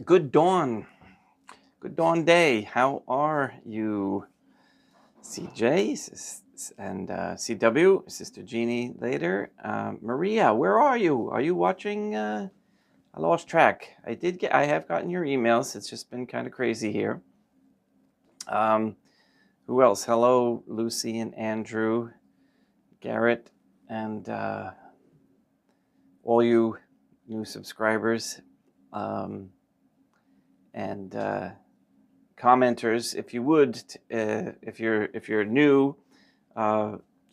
Good dawn. Good dawn day. How are you, CJ and CW, Sister Jeannie later? Maria, where are you? Are you watching? I lost track. I have gotten your emails. It's just been kind of crazy here. Who else? Hello, Lucy and Andrew, Garrett, and all you new subscribers. And commenters, if you would, if you're new,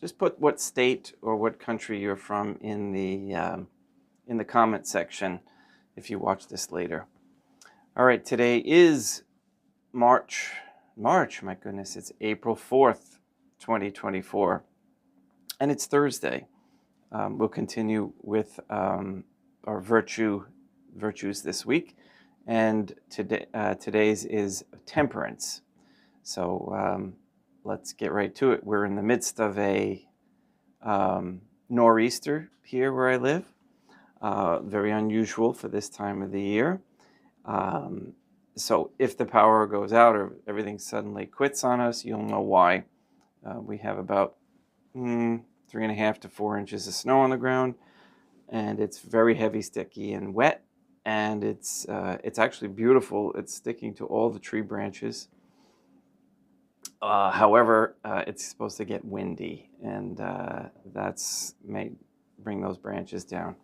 just put what state or what country you're from in the comment section if you watch this later. All right, today is March. My goodness, it's April 4th, 2024, and it's Thursday. We'll continue with our virtues this week. And today's is temperance. So let's get right to it. We're in the midst of a nor'easter here where I live. Very unusual for this time of the year. So if the power goes out or everything suddenly quits on us, you'll know why. We have about 3.5 to 4 inches of snow on the ground, and it's very heavy, sticky, and wet. And it's actually beautiful. It's sticking to all the tree branches. However, it's supposed to get windy, and that's may bring those branches down.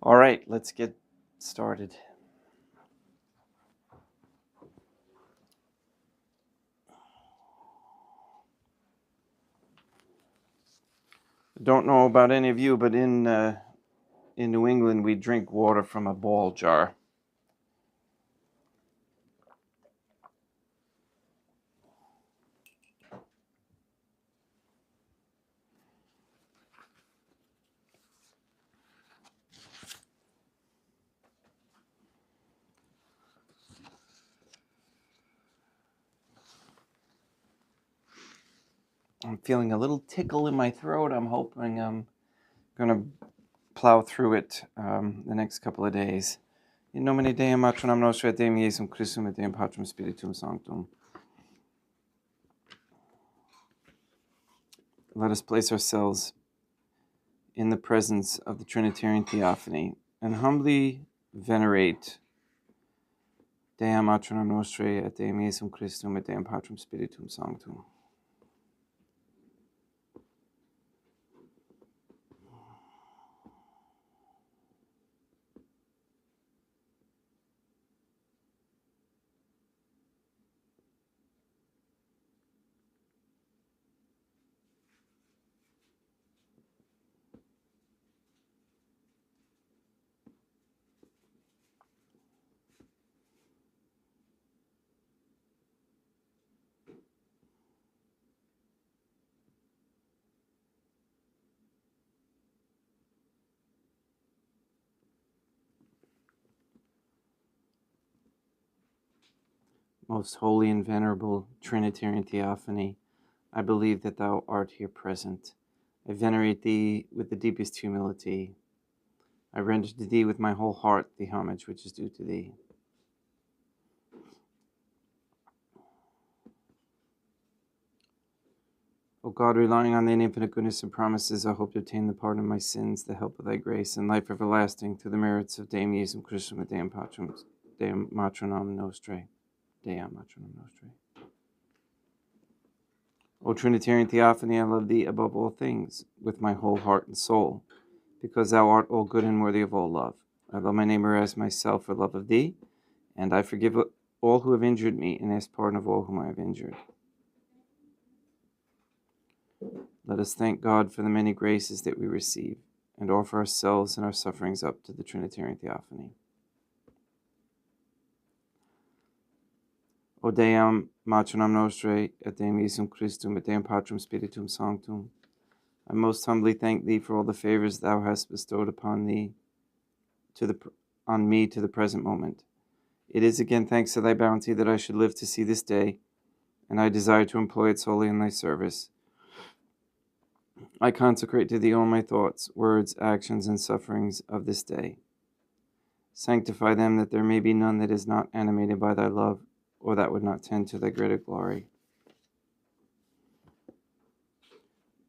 All right, let's get started. I don't know about any of you, but in New England, we drink water from a ball jar. I'm feeling a little tickle in my throat. I'm hoping I'm going to plow through it the next couple of days. In nomine Deum matronam nostre et Deum Iesum Christum et Deum Patrum Spiritum Sanctum. Let us place ourselves in the presence of the Trinitarian Theophany and humbly venerate Deum matronam nostre et Deum Iesum Christum et Deum Patrum Spiritum Sanctum. Most holy and venerable Trinitarian Theophany, I believe that thou art here present. I venerate thee with the deepest humility. I render to thee with my whole heart the homage which is due to thee. O God, relying on thine infinite goodness and promises, I hope to obtain the pardon of my sins, the help of thy grace, and life everlasting through the merits of Deum Iesum Christum et Deum Patrum, Deum Matronam Nostre. Deum Matronam Nostre. O Trinitarian Theophany, I love thee above all things, with my whole heart and soul, because thou art all good and worthy of all love. I love my neighbor as myself for love of thee, and I forgive all who have injured me, and ask pardon of all whom I have injured. Let us thank God for the many graces that we receive, and offer ourselves and our sufferings up to the Trinitarian Theophany. O Deum matronam nostre et Deum Iesum Christum et Deum Patrum Spiritum Sanctum, I most humbly thank thee for all the favors thou hast bestowed upon me to the present moment. It is again thanks to thy bounty that I should live to see this day, and I desire to employ it solely in thy service. I consecrate to thee all my thoughts, words, actions, and sufferings of this day. Sanctify them, that there may be none that is not animated by thy love, or that would not tend to thy greater glory.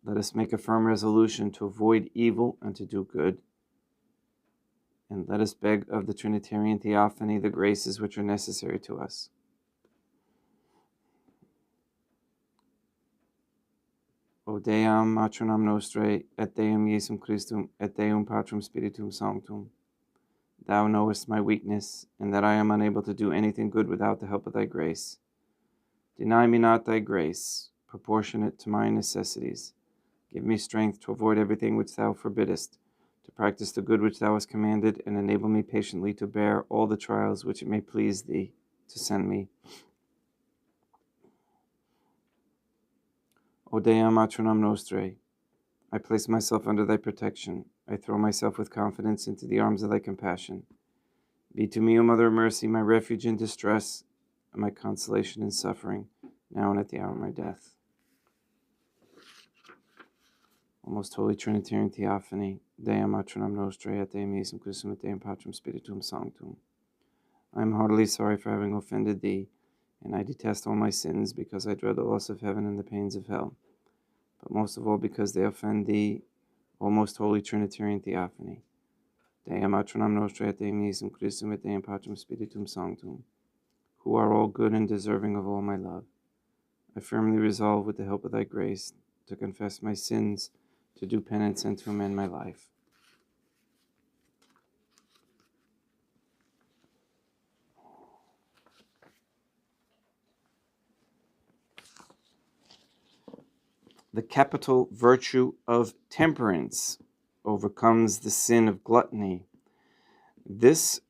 Let us make a firm resolution to avoid evil and to do good. And let us beg of the Trinitarian Theophany the graces which are necessary to us. O Deum matronam nostrae, et Deum Iesum Christum, et Deum Patrum Spiritum Sanctum. Thou knowest my weakness, and that I am unable to do anything good without the help of thy grace. Deny me not thy grace, proportionate to my necessities. Give me strength to avoid everything which thou forbiddest, to practice the good which thou hast commanded, and enable me patiently to bear all the trials which it may please thee to send me. O Deum matronam nostrae, I place myself under thy protection. I throw myself with confidence into the arms of thy compassion. Be to me, O Mother of Mercy, my refuge in distress, and my consolation in suffering, now and at the hour of my death. O most holy Trinitarian Theophany, Deum matronam nostrae, et Deum Iesum Christum, et Deum Patrum Spiritum Sanctum. I am heartily sorry for having offended thee, and I detest all my sins, because I dread the loss of heaven and the pains of hell, but most of all because they offend thee, O most holy Trinitarian Theophany. Deum matronam nostrae, et Deum Iesum Christum, et Deum Patrum Spiritum Sanctum, who are all good and deserving of all my love. I firmly resolve, with the help of thy grace, to confess my sins, to do penance, and to amend my life. The capital virtue of temperance overcomes the sin of gluttony. This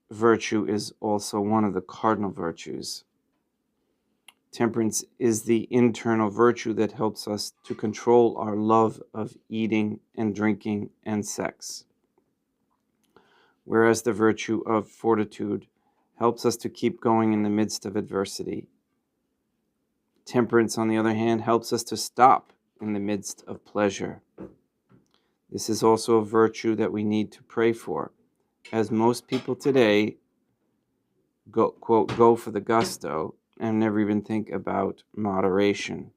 virtue is also one of the cardinal virtues. Temperance is the internal virtue that helps us to control our love of eating and drinking and sex, whereas the virtue of fortitude helps us to keep going in the midst of adversity. Temperance, on the other hand, helps us to stop in the midst of pleasure. This is also a virtue that we need to pray for, as most people today go, quote, go for the gusto and never even think about moderation.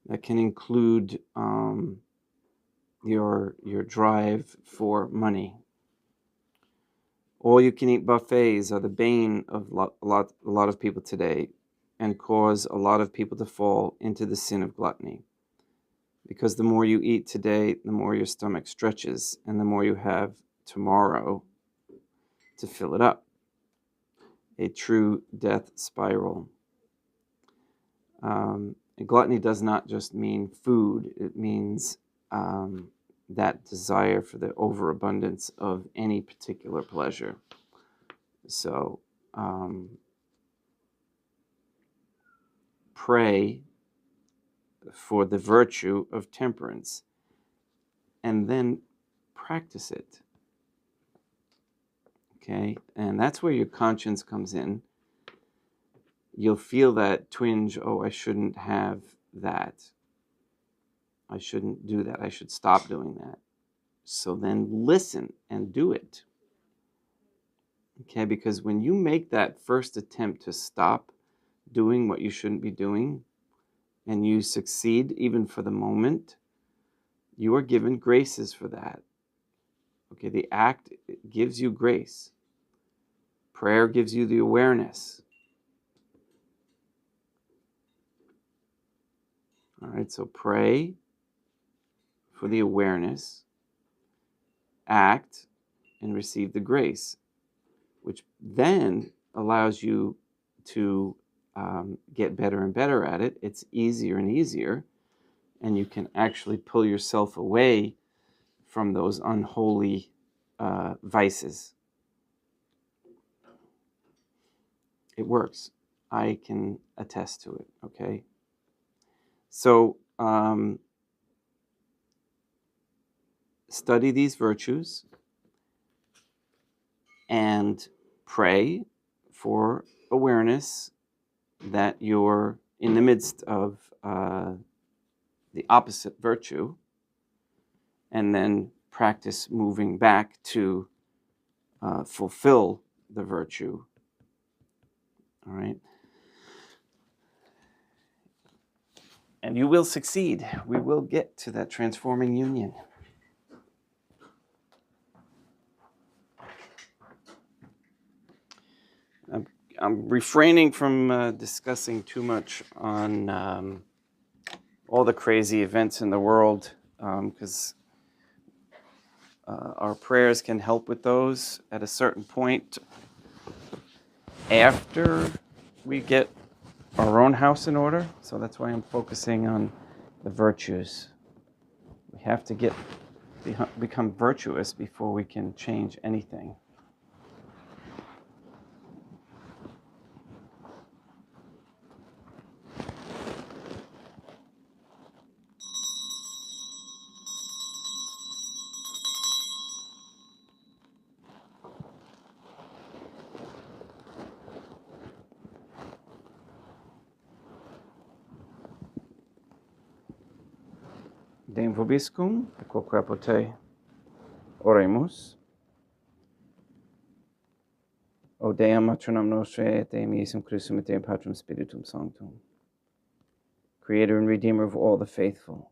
That can include your drive for money. All-you-can-eat buffets are the bane of a lot of people today, and cause a lot of people to fall into the sin of gluttony. Because the more you eat today, the more your stomach stretches, and the more you have tomorrow to fill it up. A true death spiral. Gluttony does not just mean food, it means that desire for the overabundance of any particular pleasure. So, pray for the virtue of temperance and then practice it. Okay, and that's where your conscience comes in. You'll feel that twinge, oh, I shouldn't have that. I shouldn't do that. I should stop doing that. So then listen and do it. Okay, because when you make that first attempt to stop doing what you shouldn't be doing, and you succeed even for the moment, you are given graces for that. Okay, the act gives you grace. Prayer gives you the awareness. All right, so pray for the awareness, act, and receive the grace, which then allows you to get better and better at it. It's easier and easier, and you can actually pull yourself away from those unholy vices. It works. I can attest to it, okay? So, study these virtues and pray for awareness that you're in the midst of the opposite virtue, and then practice moving back to fulfill the virtue. All right? And you will succeed. We will get to that transforming union. I'm refraining from discussing too much on all the crazy events in the world, because our prayers can help with those at a certain point after we get our own house in order. So that's why I'm focusing on the virtues. We have to become virtuous before we can change anything. Deum vobiscum, quoque apote oremus. O Deum matronam nostrae, et Deum Iesum Christum, et Deum Patrum Spiritum Sanctum. Creator and Redeemer of all the faithful,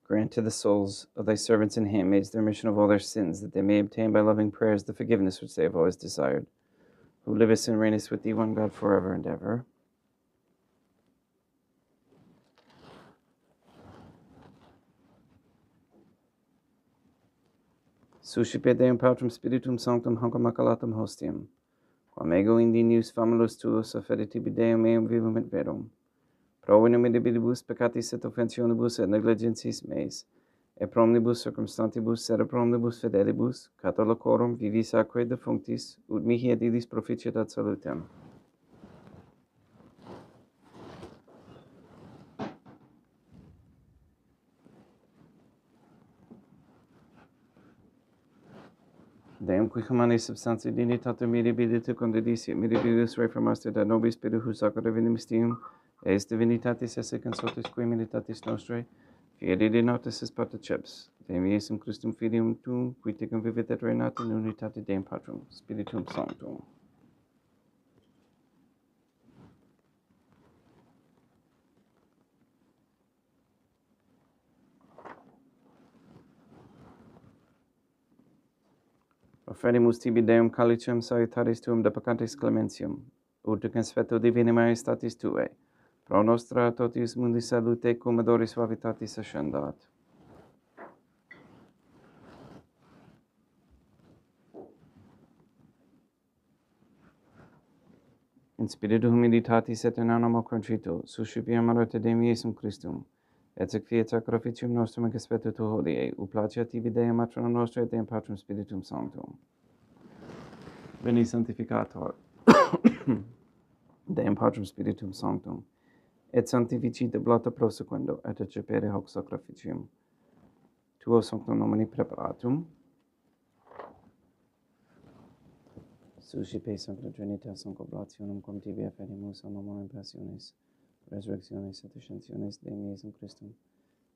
grant to the souls of thy servants and handmaids the remission of all their sins, that they may obtain by loving prayers the forgiveness which they have always desired, who livest and reignest with thee, one God, forever and ever. Suscipe Deum Patrum Spiritum Sanctum hanc immaculatum hostium, quam ego indinius famulus tuus offeri tibi Deum meum vivum et verum, pro inumidibus peccatis et offensionibus et negligentis meis, et promnibus circumstantibus et promnibus fidelibus, catholicorum vivis aquae defunctis, ut mihi et illis proficiat ad salutem. Deum qui humanis substantia dignitatem mirabilite condidisi, mirabilis reformaste da nobis spiritus acre divinistium, eis divinitatis esse consortis qui militatis nostrae, fieri de notis es partaceps, Deum Iesum Christum filium tuum, qui tecum vivit et reinat in unitate Deum Patrum, Spiritum Sanctum. Offerimus tibi Deum calicem salutaris tuum de peccatis clementium, ut consfeto divini majestatis tuae, pro nostra totius mundi salute cum adoris suavitatis ascendat. In spiritu humilitatis et in animo contrito, suscipiam ad Deum Iesum Christum, et sec fiat sacrificium nostrum in conspetto tu hodie, ut placeat tibi Deum matronum nostrae et Deum Patrum Spiritum Sanctum. Veni sanctificator Deum Patrum Spiritum Sanctum, et sanctificite blata prosequendo, et accepere hoc sacrificium. Tuo sanctum nomini preparatum, suscipe sancta Trinitas oblationum cum tibi afferimus homorum passionis, resurrectionis et ascensionis Deum Iesum Christum,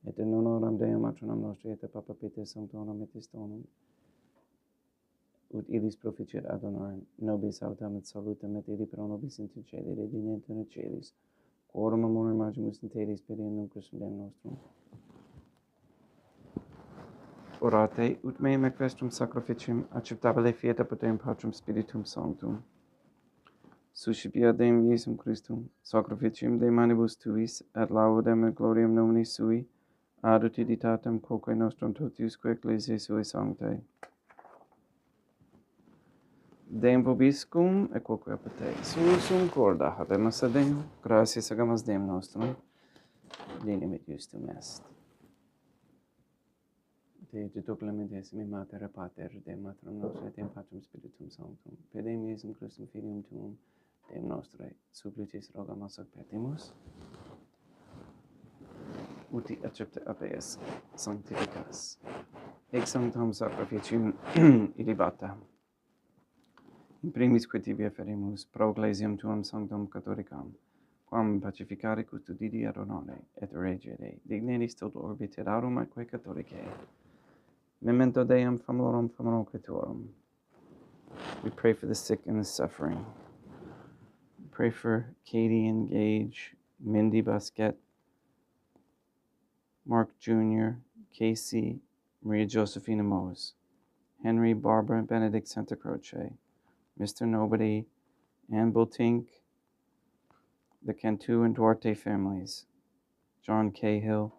et in honoram Deum matronam nostri et Papa Pite Sanctorum et Istonum, ut illis proficiat ad honorem nobis autem et salutem et illi pro nobis intercede redinent in celis, quorum amore magimus in telis per innum Christum Deum nostrum. Orate, ut meum ec vestrum sacrificium acceptabile fiat apud Deum Patrum Spiritum Sanctum. Suscipia Deum Iesum Christum, sacrificium de manibus tuis, et laudem et gloriam nomini sui, ad utilitatem quoque nostrum totiusque ecclesiae sui sanctae. Deum vobiscum, et quoque apete suusum corda habemus ad Deum, gratias agamus Deum nostrum, dignum et justum est. Te duplamente mater et pater, Deum matronum nostrae, Deum Patrum Spiritum Sanctum, per Deum Iesum Christum filium tuum, Deum nostrae, supplicis rogamus ac petimus, uti accepte habeas sanctificas. Ex sanctam sacrificium illibata. In primis quid tibi afferimus pro ecclesiam tuam sanctum catholicam, quam pacificare custodidi ad honore et regere digneris tot orbit et aurum atque catholicae, Memento Deum famolorum famoloquitorum. We pray for the sick and the suffering. We pray for Katie and Gage, Mindy Busquet, Mark Jr., Casey, Maria Josephina Mose, Henry, Barbara, Benedict Santa Croce, Mr. Nobody, Ann Bultink, the Cantu and Duarte families, John Cahill,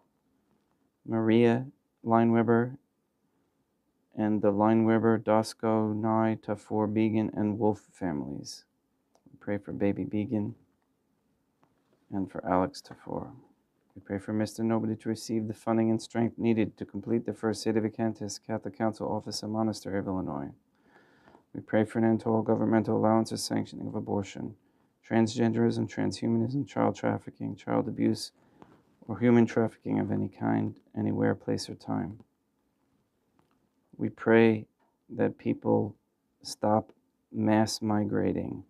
Maria Lineweber, and the Lineweber, Dosco, Nye, Tafour, Began, and Wolf families. We pray for baby Began and for Alex Tafour. We pray for Mr. Nobody to receive the funding and strength needed to complete the first Sedevacantis Catholic Council Office at Monastery of Illinois. We pray for an end to all governmental allowance or sanctioning of abortion, transgenderism, transhumanism, child trafficking, child abuse, or human trafficking of any kind, anywhere, place, or time. We pray that people stop mass migrating.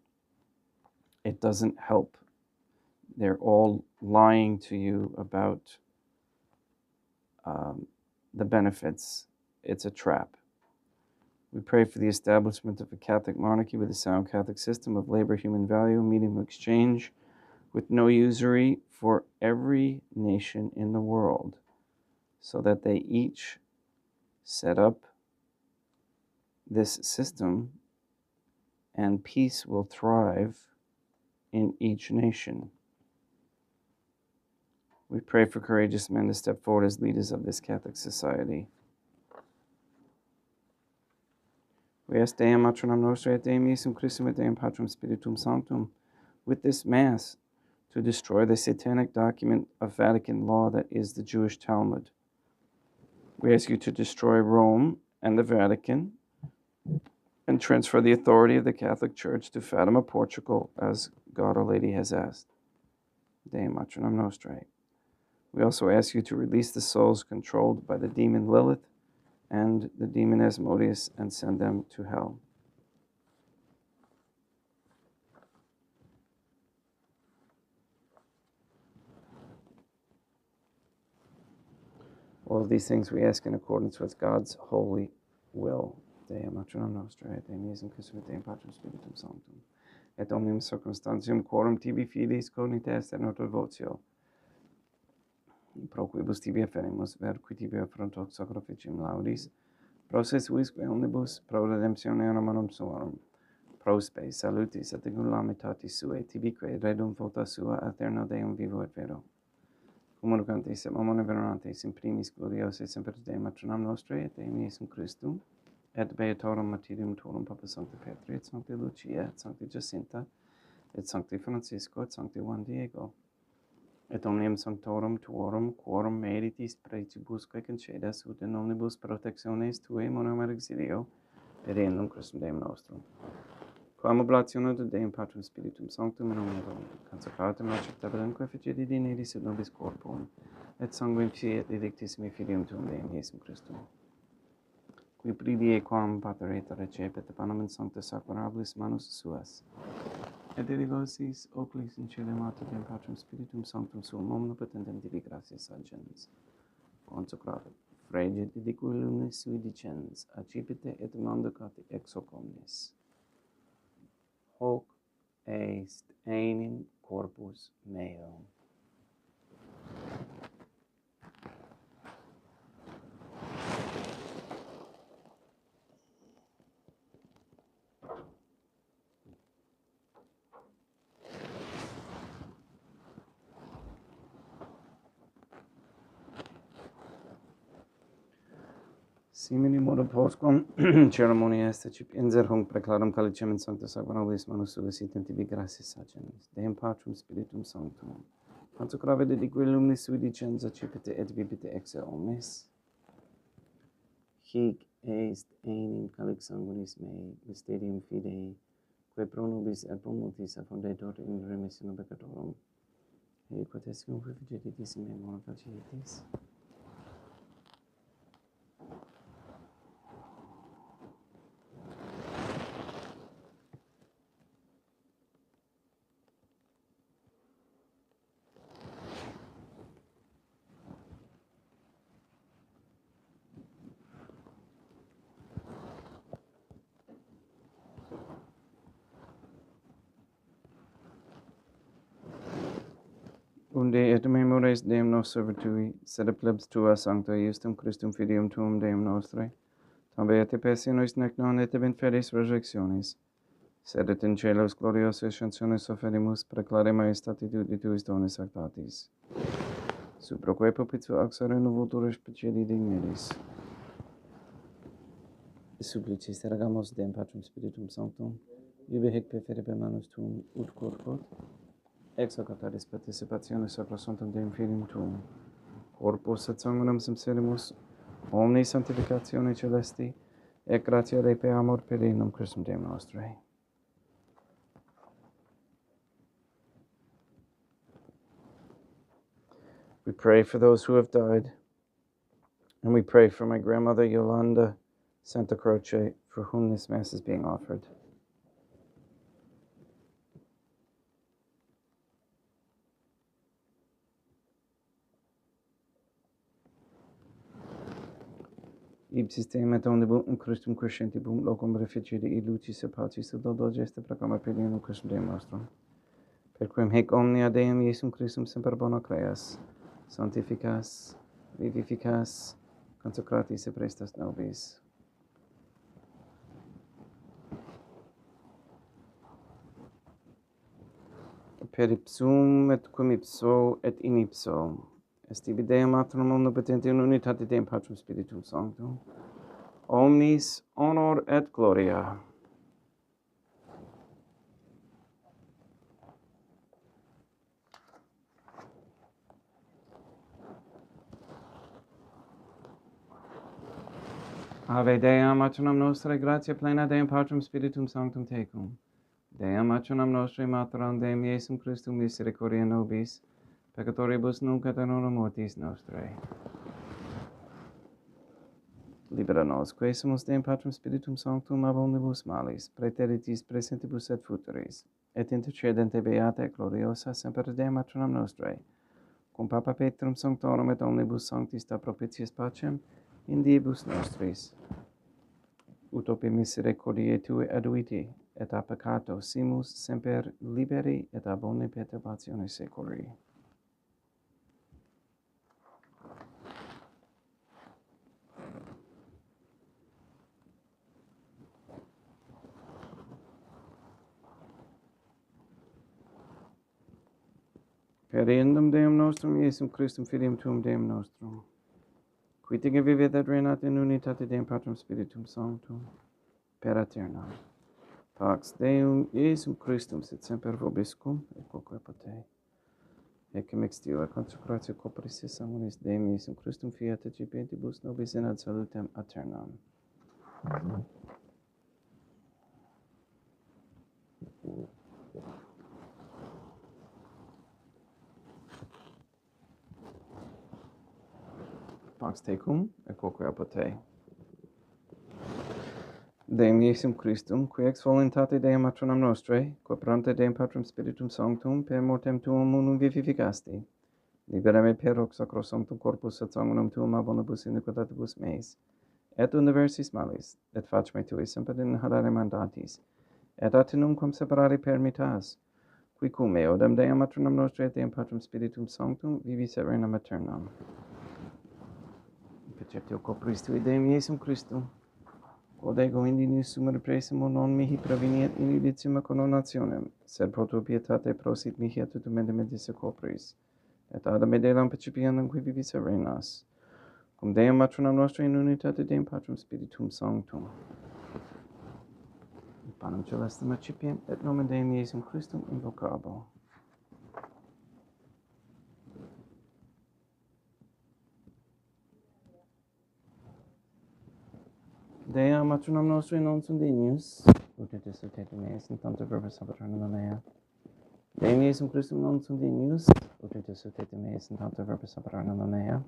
It doesn't help. They're all lying to you about the benefits. It's a trap. We pray for the establishment of a Catholic monarchy with a sound Catholic system of labor, human value, medium of exchange, with no usury for every nation in the world, so that they each set up this system and peace will thrive in each nation. We pray for courageous men to step forward as leaders of this Catholic society. We ask Deum Matronam Nostra et Deum Iesum Christum et Deum Patrum Spiritum Sanctum with this Mass to destroy the satanic document of Vatican law that is the Jewish Talmud. We ask you to destroy Rome and the Vatican and transfer the authority of the Catholic Church to Fatima, Portugal, as God Our Lady has asked. Deum Matronam Nostrae. We also ask you to release the souls controlled by the demon Lilith and the demon Asmodeus and send them to hell. All of these things we ask in accordance with God's holy will. Deum Matronam Nostrae, Deum Iesum Christum et Deum Patrum Spiritum Sanctum, et omnium circumstantium quorum tibi fides cognita est et nota votio, pro quibus tibi afferimus, ver qui tibi affrontox sacrificium laudis, pro se suisque omnibus, pro redemptione anomanum suarum, pro spe salutis et egulamitatis suae, tibique redum vota sua aeterno Deum vivo et vero. Communicantes et mamone venerantes in primis gloriose semper Deum Matronam Nostrae et Deum Iesum Christum, et Beatorum Martyrium Tuorum Papa Sancti Petri, et Sancti Lucia, et Sancti Jacinta, et Sancti Francisco, et Sancti Juan Diego, et omnium sanctorum tuorum, quorum meritis praetibusque concedas, ut in omnibus protectiones tuae monem exilio, perenum Christum Deum nostrum. Quam oblationem Deum Patrum Spiritum Sanctum, in nomine Domini, consecratum acceptabilem effigie dineris et nobis corporum, et sanguinem fiat edictissimi Filium Tuum Deum Iesum Christum. Qui pridie quam pater et recepet panem in sancta sacramentablis manus suas, et derivosis oculis in caelum aut Deum Patrum Spiritum Sanctum suum omnipotentem tibi gratias agens, consecrate, frege didicui lumis sui dicens, accipite et mandacati ex hoc omnis. Hoc est enim corpus meum. Simini modo postquam ceremonia est cip inser hunc preclaram calicem in sancta sacramentablis manus suas item tibi gratias agens, Deum Patrum Spiritum Sanctum, consecrave didicui lumis sui dicens accipite et vivite ex omnes. Hic est enim calix sanguinis mei, mysterium fidei, quae pro nobis et pro multis affondetur in remissionem peccatorum, et quatescum effigietitis in memoria facietis. unde et memores Deum nos servitui, sed plebs tua sancta iustum Christum filium tuum Deum nostre, tambe et passionis nec non et nefarious resurrectionis, sed et in celos gloriose ascensionis offerimus preclare maestati tuis donis actatis. Suproque propitio axare novultur speciali digneris. Supplicis tergamos Deum Patrum Spiritum Sanctum, iube hic perfere per manus tuum ut corpus, ex hoc ataris participationis sacrosanctum Deum Filium tuum, corpus et sanguinem sincerimus, omni sanctificatione celesti, et gratia Dei per amor per Deum Christum Deum nostre. We pray for those who have died, and we pray for my grandmother Yolanda Santa Croce, for whom this Mass is being offered. Ipsis Deum et omnibus in Christum crescentibum locum reficere lucis et pacis et dodo geste proclama per Deum Christum Deum nostrum. Per quem hic omnia Deum Iesum Christum semper bona creas, sanctificas, vivificas, consecratis et prestas nobis. Per ipsum et cum ipso et in ipso, est ibi Deum Patrum omnipotente in unitate Deum Patrum Spiritum Sanctum, omnis honor et gloria. Ave Deum maternam nostrae, gratia plena Deum Patrum Spiritum Sanctum tecum. Deum maternam nostrae, materam Deum Iesum Christum misericordia nobis, peccatoribus nunc et in hora mortis nostrae. Libera nos, quae sumus Deum Patrum Spiritum Sanctum ab omnibus malis, praeteritis presentibus et futuris, et intercedente beata et gloriosa semper Deum maternam nostrae, cum Papa Petrum Sanctorum et omnibus sanctis da propitiis pacem, in diebus nostris, ut opi misericordiae tue aduiti, et a peccato simus semper liberi et ab omni perturbatione seculi. Per eundem Deum nostrum, Iesum Christum Filium tuum Deum nostrum, qui tiga vivet et reinat in unitate Deum Patrum Spiritum Sanctum, per aeternam. Pax Deum Iesum Christum sit semper vobiscum, et quoque potei. Ecce mixtio et consecratio corporis et sanguinis Deum Iesum Christum fiat et cipientibus nobis in ad salutem aeternam. Pax tecum, et quoque apotei. Deum Iesum Christum, qui ex voluntate Deum matronam nostrae, quoperante Deum Patrum Spiritum Sanctum, per mortem tuum unum vivificasti, libera me per hoc sacrosanctum corpus et sanguinem tuum ab omnibus iniquitatibus meis, et universis malis, et fac me tui semper in hadare mandatis, et atinum quam separare permittas, qui cum eodem Deum matronam nostrae et Deum Patrum Spiritum Sanctum, vivis et regnam aeternam. Perceptio corporis tui Deum Iesum Christum, quod ego indinius sumere presimo non mihi preveniet in illicium coronationem, sed pro tua pietate prosit mihi et tutum mentis corporis, et ad medelam percipiendum qui vivis et reinas, cum Deum matronam nostrae in unitate Deum Patrum Spiritum Sanctum. Panem celestem accipiem, et nomen Deum Iesum Christum invocabo. Deum matronam nostrae non sum dignius, ut et exultate meis in tanto verba sabbaturnum mea. Deum Iesum Christum non sum dignius, ut et exultate meis in tanto verba sabbaturnum mea.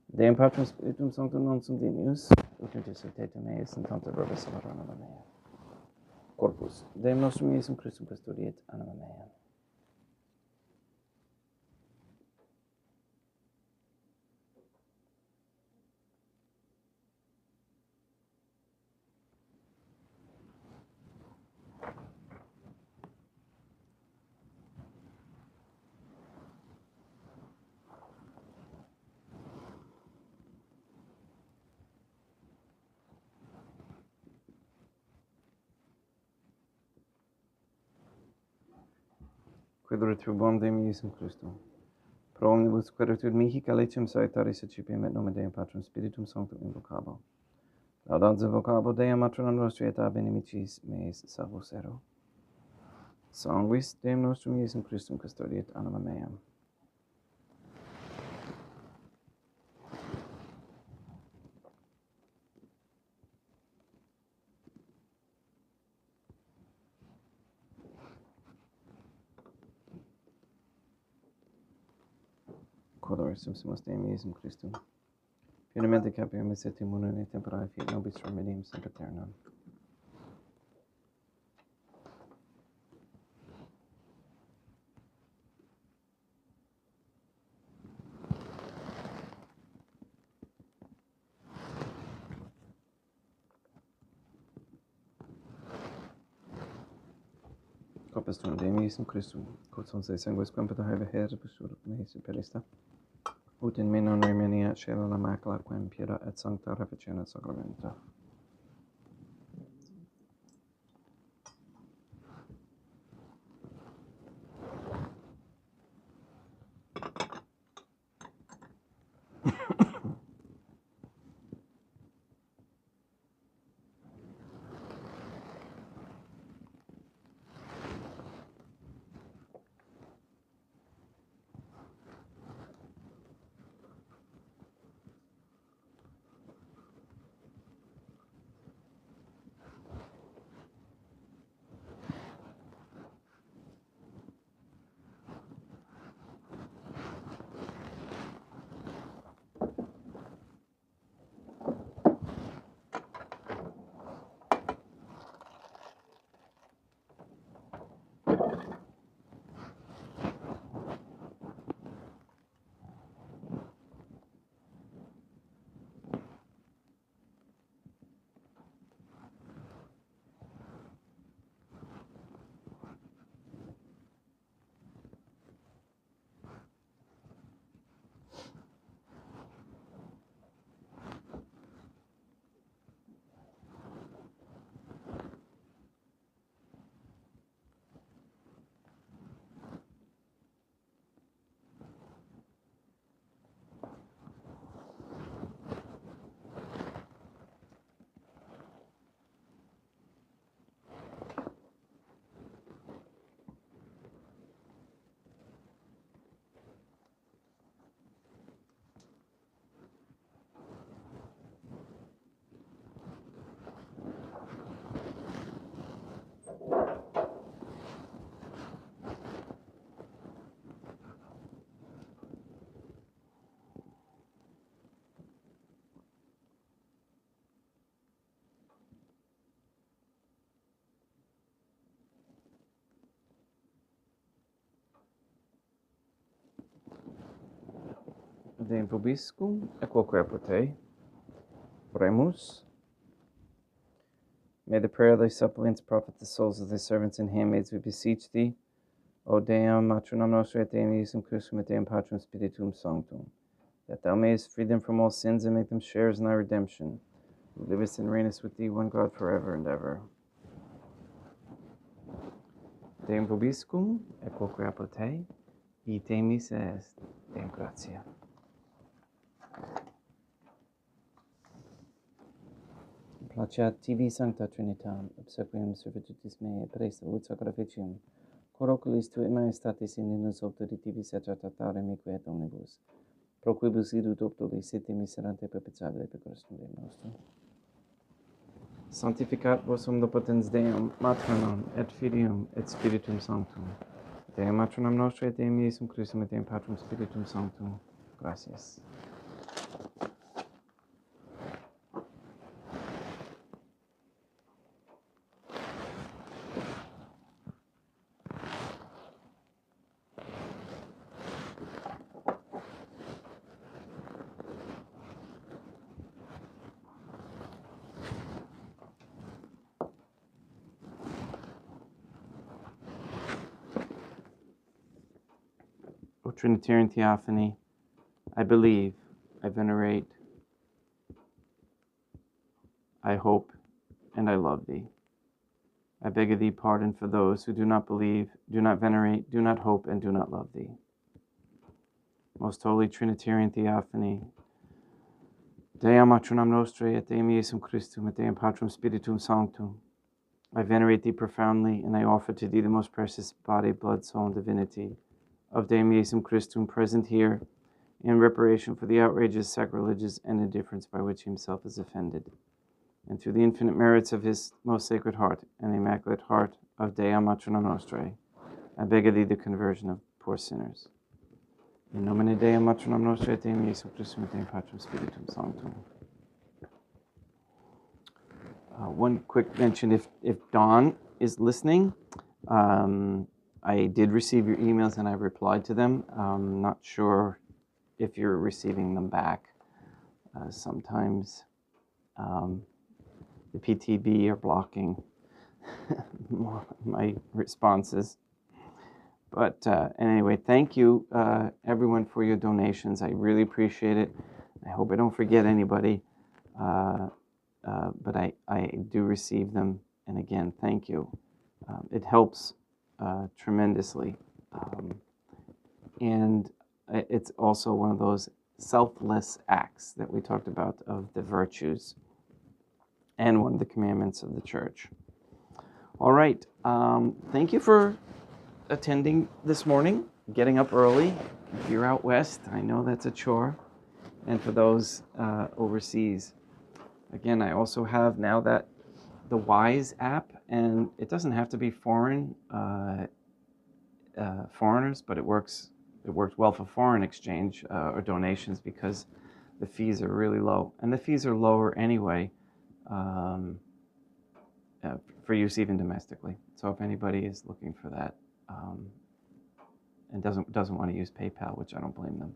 Deum Patrum Spiritum Sanctum non sum dignius, ut et exultate meis in tanto verba sabbaturnum mea. Corpus Deum nostrum Iesum Christum custodiet anima mea. quid retribuam Deum Iesum Christum. Pro omnibus queritur mihi calicem salutaris accipiem et nomen Deum Patrum Spiritum Sanctum invocabo. Laudans invocabo Deum matronam nostri et ab inimicis meis salvos ero. Sanguis Deum nostrum Iesum Christum custodiet anima meam. Quodoris subsumus Deum Iesum Christum. Finamente capiamis et immunum et temporale fiat nobis remedium sempiternam. Corpus tuum Deum Iesum Christum, quod sunt sanguis quam petae vehere busur me superista. Ut in me non remeniat caelo la macula quem pura et sancta reficione sacramenta. Deum vobiscum, et quoque apotei, oremus. May the prayer of thy suppliants profit the souls of thy servants and handmaids, we beseech thee, O Deum, matronam nostri et Deum Iesum Christum et Deum Patrum Spiritum Sanctum, that thou mayest free them from all sins and make them sharers in thy redemption, who livest and reignest with thee, one God, forever and ever. Deum vobiscum, et quoque apotei, ite mis est, Deum gratia. Placeat tibi sancta Trinitam, obsequium servitutis mei et presta ut sacrificium, cor oculis tui maestatis in ninus auctoritivis et tratatare mique et omnibus, pro quibus idut optuli sete miserante perpetuabile per Christum Deum nostrum. Sanctificat vos omnipotens Deum, Matronam, et Filium, et Spiritum Sanctum. Deum Matronam nostri et Deum Iesum Christum et Deum Patrum Spiritum Sanctum. Gratias. O Trinitarian Theophany, I believe, I venerate, I hope, and I love thee. I beg of thee pardon for those who do not believe, do not venerate, do not hope, and do not love thee. Most Holy Trinitarian Theophany, Deum Matronam Nostrae, et Deum Iesum Christum, et Deum Patrum Spiritum Sanctum. I venerate thee profoundly, and I offer to thee the most precious body, blood, soul, and divinity of Deum Iesum Christum, present here, in reparation for the outrages, sacrileges, and indifference by which he himself is offended, and through the infinite merits of his most sacred heart and the immaculate heart of Dea Matronam Nostrae, I beg of thee the conversion of poor sinners. In nomine Dei Matronam Nostrae, et Deum Iesum Christum, et Deum Patrum Spiritum Sanctum. One quick mention, if Dawn is listening, I did receive your emails and I replied to them. Not sure if you're receiving them back. Sometimes the PTB are blocking my responses. But anyway, thank you everyone for your donations. I really appreciate it. I hope I don't forget anybody. But I do receive them. And again, thank you. It helps tremendously. And it's also one of those selfless acts that we talked about of the virtues and one of the commandments of the church. All right. Thank you for attending this morning, getting up early. If you're out west, I know that's a chore. And for those overseas, again, I also have now the WISE app, and it doesn't have to be foreigners, but it works well for foreign exchange or donations because the fees are really low, and the fees are lower anyway for use even domestically. So if anybody is looking for that and doesn't want to use PayPal, which I don't blame them.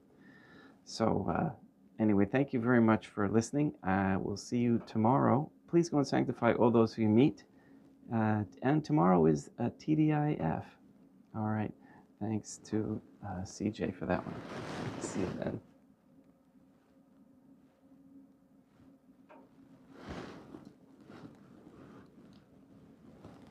So anyway, thank you very much for listening. We'll see you tomorrow. Please go and sanctify all those who you meet. And tomorrow is TDIF. All right. Thanks to CJ for that one. See you then.